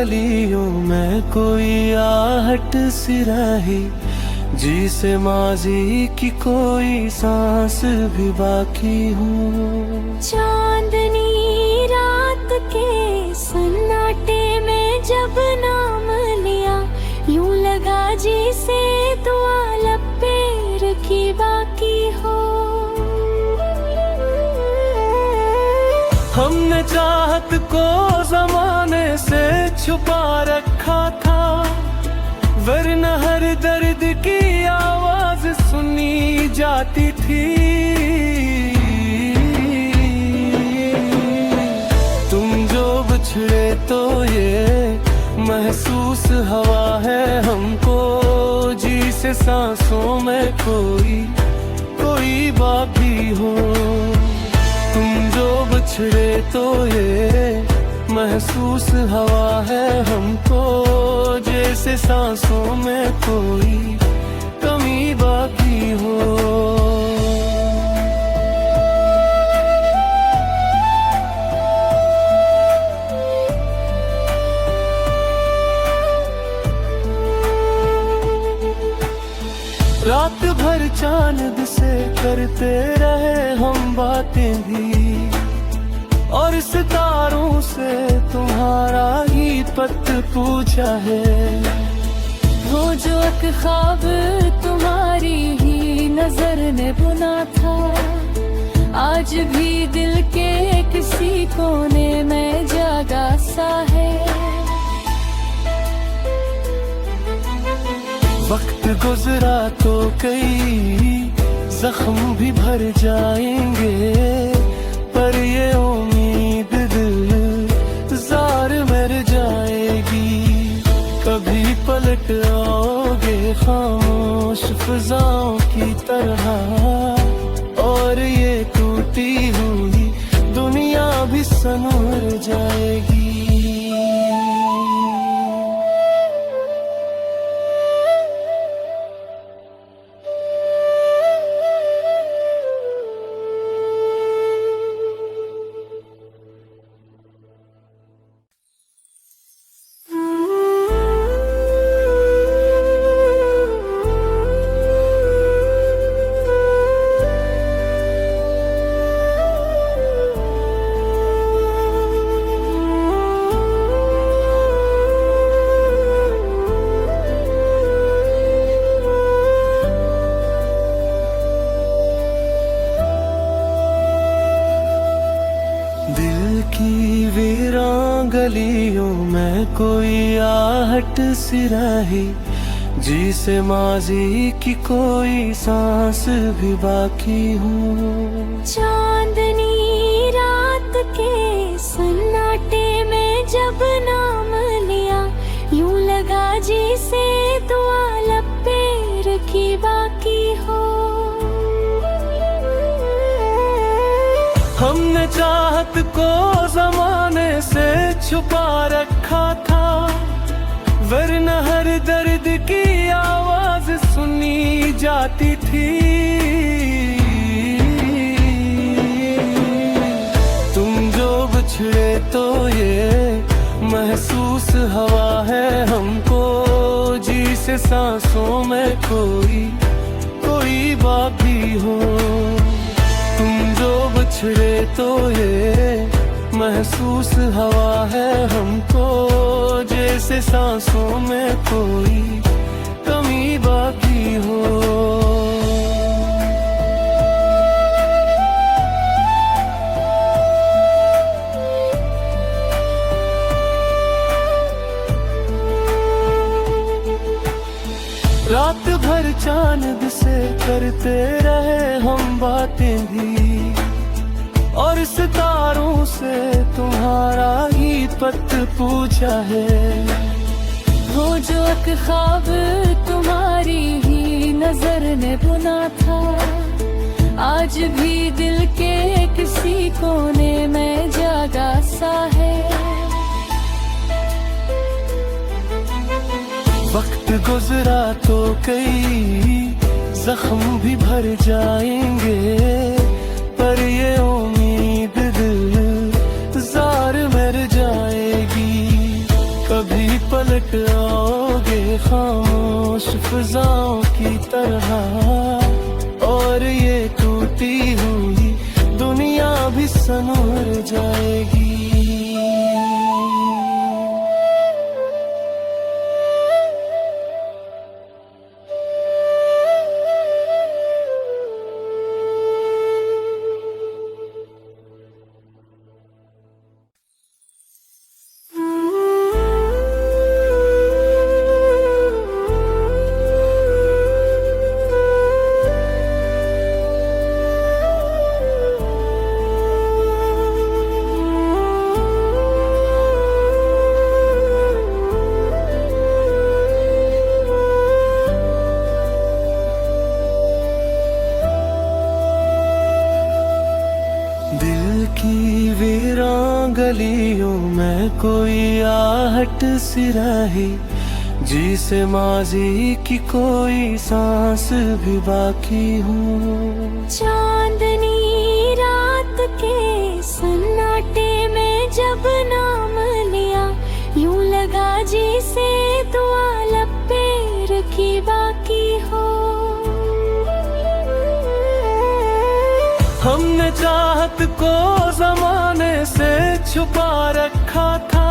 गलियों में कोई आहट सी रही, जिसे माजी की कोई सांस भी बाकी हो। चांदनी रात के सन्नाटे में जब नाम लिया, यूं लगा जिसे दुआ लब पे रखी बाकी हो। हमने चाहत को जमाने से छुपा रखा था, वरना हर दर्द की आवाज सुनी जाती थी। तुम जो बिछड़े तो ये महसूस हवा है हमको, जिसे सांसों में कोई बाकी हो। तुम जो बिछड़े तो ये महसूस हवा है हमको, जैसे सांसों में कोई कमी बाकी हो। रात भर चांद से करते रहे हम बातें भी, और सितारों से तुम्हारा ही पत पूछा है। वो जो एक ख्वाब तुम्हारी ही नजर ने बुना था, आज भी दिल के किसी कोने में जागा सा है। वक्त गुजरा तो कई जख्म भी भर जाएंगे, पर ये उम्मीद दिल जार मर जाएगी। कभी पलट आओगे खामोश फिजाओं की तरह, और ये टूटी हुई दुनिया भी संवर जाएगी। गलियों में कोई आहट सी रही, जिसे माजी की कोई सांस भी बाकी हो। चांदनी रात के सन्नाटे में जब नाम लिया, यूं लगा जिसे दुआ लब पे रखी बाकी हो। हमने चाहत को जमाने से छुपा रखा था, वरना हर दर्द की आवाज सुनी जाती थी। तुम जो बिछड़े तो ये महसूस हवा है हमको, जिसे सांसों में कोई बाकी हो। तुम जो बिछड़े तो ये महसूस हवा है हमको, जैसे सांसों में कोई कमी बाकी हो। रात भर चांद से करते रहे हम बातें भी, और सितारों से तुम्हारा ही पत पूछा है। वो जो एक ख्वाब तुम्हारी ही नजर ने बुना था, आज भी दिल के किसी कोने में जागा सा है। वक्त गुजरा तो कई जख्म भी भर जाएंगे, पर ये उम्मीद दिल जार मर जाएगी। कभी पलट आओगे खामोश फिजाओं की तरह, और ये टूटी हुई दुनिया भी संवर जाएगी। दिल की वीरान गलियों में कोई आहट सी रही, जिसे माजी की कोई सांस भी बाकी हो। चांदनी रात के सन्नाटे में जब नाम लिया, यूं लगा जैसे दुआ लब पे रखी बाकी हो। हमने चाहत को जमाने से छुपा रखा था,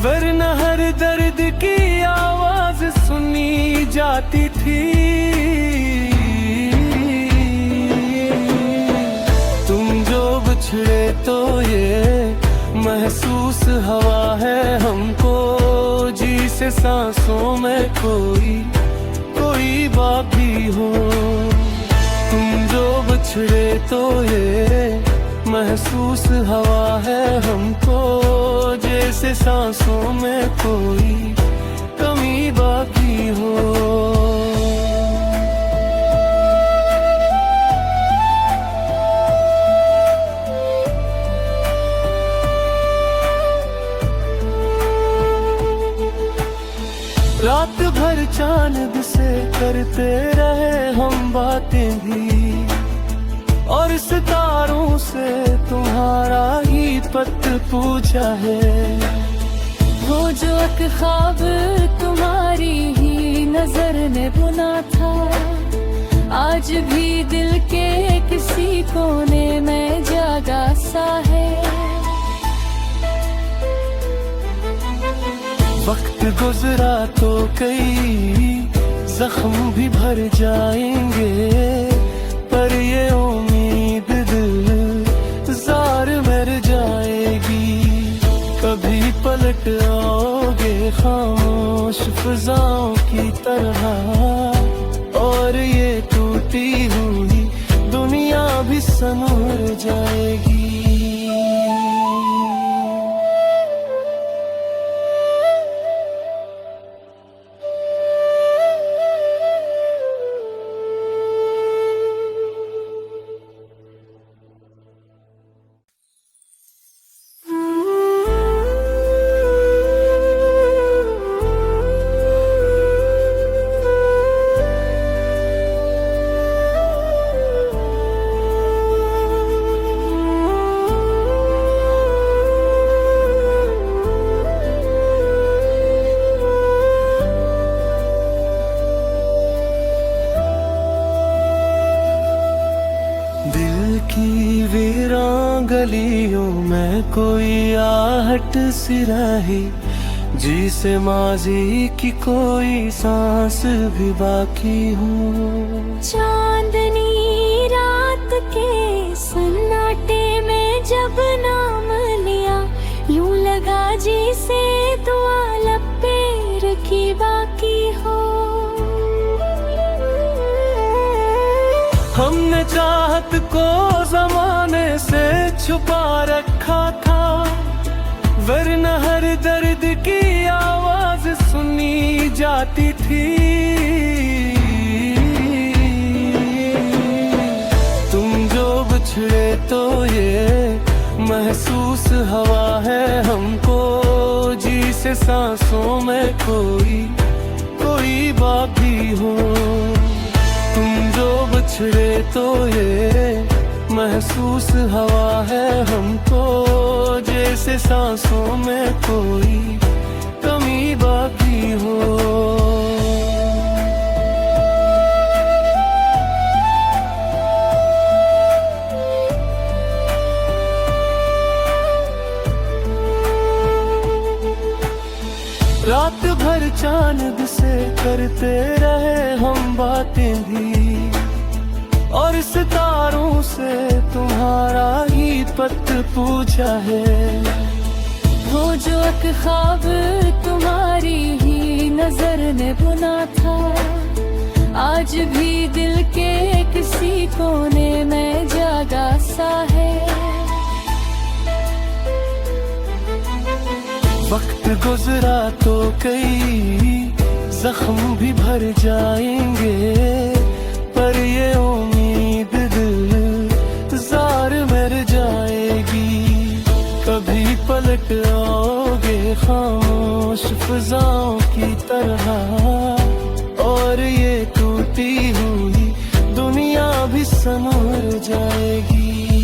वरना हर दर्द की आवाज सुनी जाती थी। तुम जो बिछड़े तो ये महसूस हवा है हमको, जिसे सांसों में कोई बाकी हो। तुम जो बिछड़े तो ये महसूस हवा है हमको, जैसे सांसों में कोई कमी बाकी हो। रात भर चांद से करते रहे हम बातें भी, और सितारों से तुम्हारा ही पत पूछा है। वो जो एक ख्वाब तुम्हारी ही नजर ने बुना था, आज भी दिल के किसी कोने में जागा सा है। वक्त गुजरा तो कई जख्म भी भर जाएंगे, पर ये उम्मीद दिल जार मर जाएगी। कभी पलट आओगे खामोश फिजाओं की तरह, और ये टूटी हुई दुनिया भी संवर जाएगी। दिल की वीरान गलियों में कोई आहट सी रही, जिसे माजी की कोई सांस भी बाकी हो। चांदनी रात के सन्नाटे में जब नाम लिया, यूं लगा जैसे दुआ लब पे रखी बाकी हो। हमने चाहत को जमाने से छुपा रखा था, वरना हर दर्द की आवाज सुनी जाती थी। तुम जो बिछड़े तो ये महसूस हवा है हमको, जिसे सांसों में कोई बाकी हो। तुम जो बिछड़े तो ये महसूस हवा है हमको, जैसे सांसों में कोई कमी रात भर चांद से करते रहे हम बातें भी, और सितारों से तुम्हारा ही पत पूछा है। वो जो एक ख्वाब तुम्हारी ही नजर ने बुना था, आज भी दिल के किसी कोने में जागा सा है। वक्त गुजरा तो कई जख्म भी भर जाएंगे, पर ये उम्मीद दिल जार मर जाएगी। कभी पलट आओगे खामोश फिजाओं की तरह, और ये टूटी हुई दुनिया भी संवर जाएगी।